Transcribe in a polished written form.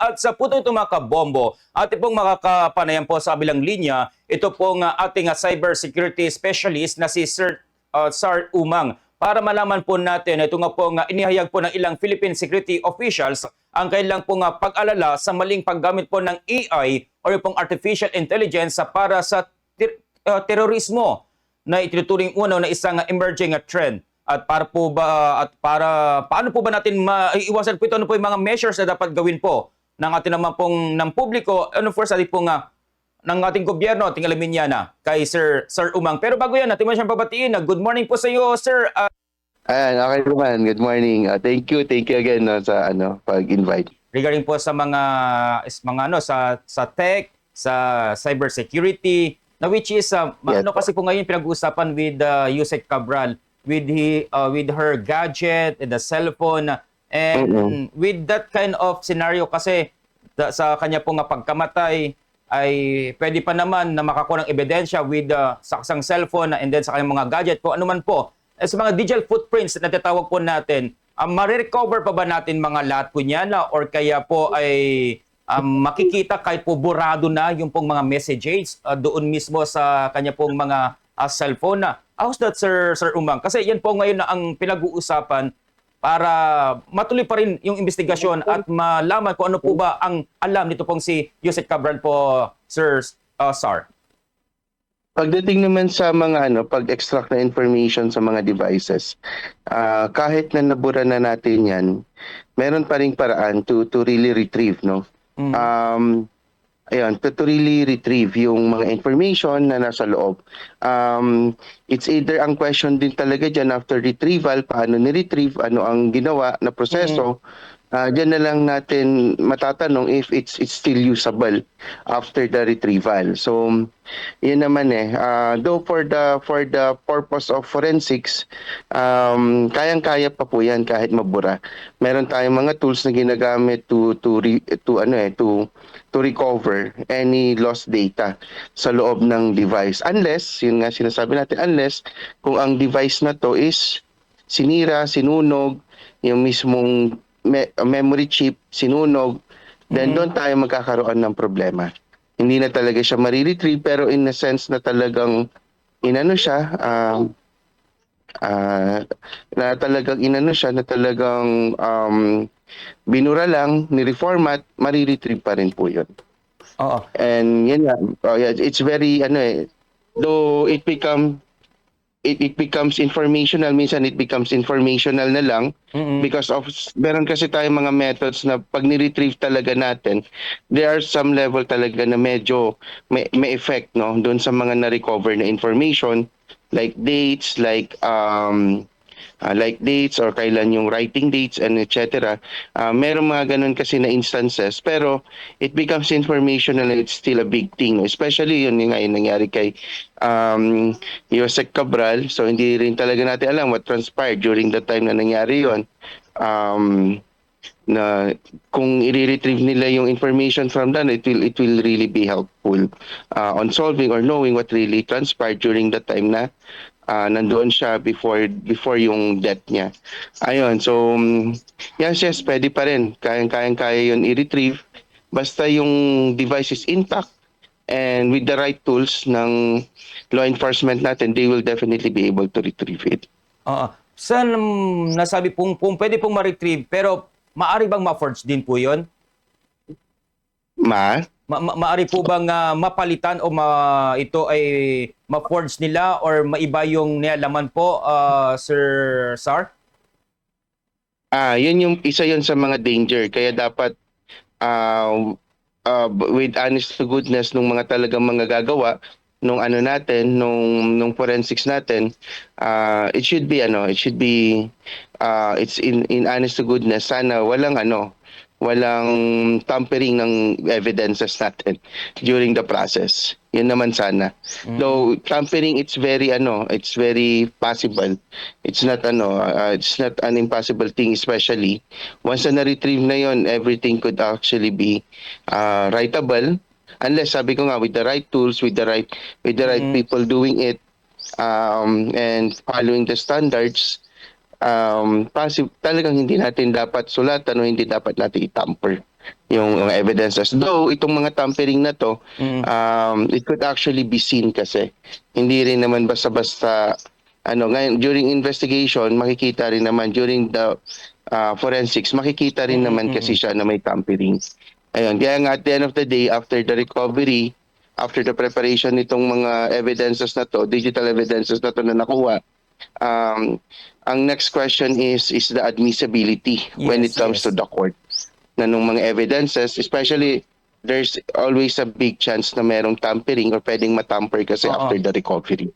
At sa puto ito mga kabombo, ating pong makakapanayan po sa kabilang linya, ito pong ating cybersecurity specialist na si Sir Umang. Para malaman po natin, ito nga po inihayag po ng ilang Philippine security officials ang kailang pong pag-alala sa maling paggamit po ng AI o yung pong artificial intelligence para sa terorismo na itinuturing uno na isang emerging trend. At para po ba paano po ba natin maiiwasan po ito, ano po yung mga measures na dapat gawin po ng ating naman pong ng publiko and of course ating pong ng ating gobyerno, ating alamin yan kay Sir Umang. Pero bago yan, natin mo siyang babatiin. Good morning po sa iyo, Sir. Ayan, okay naman. Good morning. Thank you again sa pag-invite. Regarding po sa mga sa tech, sa cybersecurity, na which is Yes, kasi po ngayon pinag-uusapan with Yusek Cabral with her gadget, the cellphone, and with that kind of scenario kasi sa kanya pong pagkamatay ay pwede pa naman na makakuha ng ebidensya with sa isang cellphone and then sa kanyang mga gadget kung ano man po. Sa mga digital footprints na tatawag po natin, marirecover pa ba natin mga lahat po niyan or kaya po ay makikita kahit po burado na yung pong mga messages doon mismo sa kanya pong mga cellphone na? How's that, Sir Umang? Kasi yan po ngayon na ang pinag-uusapan para matuloy pa rin yung investigasyon at malaman kung ano po ba ang alam nito pong si Yusek Cabral po, Sir Sar. pagdating naman sa mga pag-extract na information sa mga devices, kahit na nabura na natin 'yan, meron pa ring paraan to really retrieve, no? Ayun, to really retrieve yung mga information na nasa loob. It's either ang question din talaga dyan after retrieval, paano ni-retrieve, ano ang ginawa na proseso. Diyan na lang natin matatanong if it's still usable after the retrieval. So, yun naman though for the purpose of forensics, kayang-kaya pa po yan kahit mabura. Meron tayong mga tools na ginagamit to recover any lost data sa loob ng device. Unless, yun nga sinasabi natin, unless kung ang device na to is sinira, sinunog, yung mismong memory chip, sinunog, then doon tayo magkakaroon ng problema. Hindi na talaga siya mariretrieve pero in a sense na talagang binura lang, ni-reformat, mariretrieve pa rin po yun. Oo. And yun nga, it's very, though it becomes informational, minsan it becomes informational na lang because of, meron kasi tayong mga methods na pag ni-retrieve talaga natin, there are some level talaga na medyo may effect, no, doon sa mga na-recover na information, like dates, like dates or kailan yung writing dates and etc. Meron mga ganun kasi na instances pero it becomes informational and it's still a big thing. Especially yun nga yung nangyari kay Yusek Cabral. So hindi rin talaga natin alam what transpired during the time na nangyari yun. Na kung i-retrieve nila yung information from that, it will really be helpful on solving or knowing what really transpired during the time na nandoon siya before yung death niya. Ayun, so yes, pwede pa rin. Kaya yun i-retrieve. Basta yung device is intact and with the right tools ng law enforcement natin, they will definitely be able to retrieve it. Saan nasabi pong pwede pong ma-retrieve pero maari bang ma-forge din po yun? Maari po bang mapalitan o ito ay ma-forge nila or maiba yung nilaman po, Sir Sar? Yun yung isa yun sa mga danger. Kaya dapat with honest to goodness nung mga talagang mga gagawa nung nung forensics natin, it should be it's in honest to goodness, sana walang tampering ng evidences natin during the process. Yun naman sana. Though tampering, it's very possible. It's not an impossible thing, especially once na retrieve na yon, everything could actually be writable, unless sabi ko nga with the right tools, with the right people doing it, and following the standards. Talagang hindi natin dapat sulatan o hindi dapat natin i-tamper yung evidences. Though itong mga tampering na to, Mm. it could actually be seen kasi hindi rin naman basta-basta ngayon during investigation makikita rin naman during the forensics makikita rin naman kasi siya na may tampering. Ayun, kaya nga at the end of the day after the recovery, after the preparation nitong mga evidences na to, digital evidences na to na nakuha, ang next question is the admissibility when it Yes, comes to yes. the court na nung mga evidences, especially there's always a big chance na merong tampering or pwedeng matamper kasi Oo. after the recovery.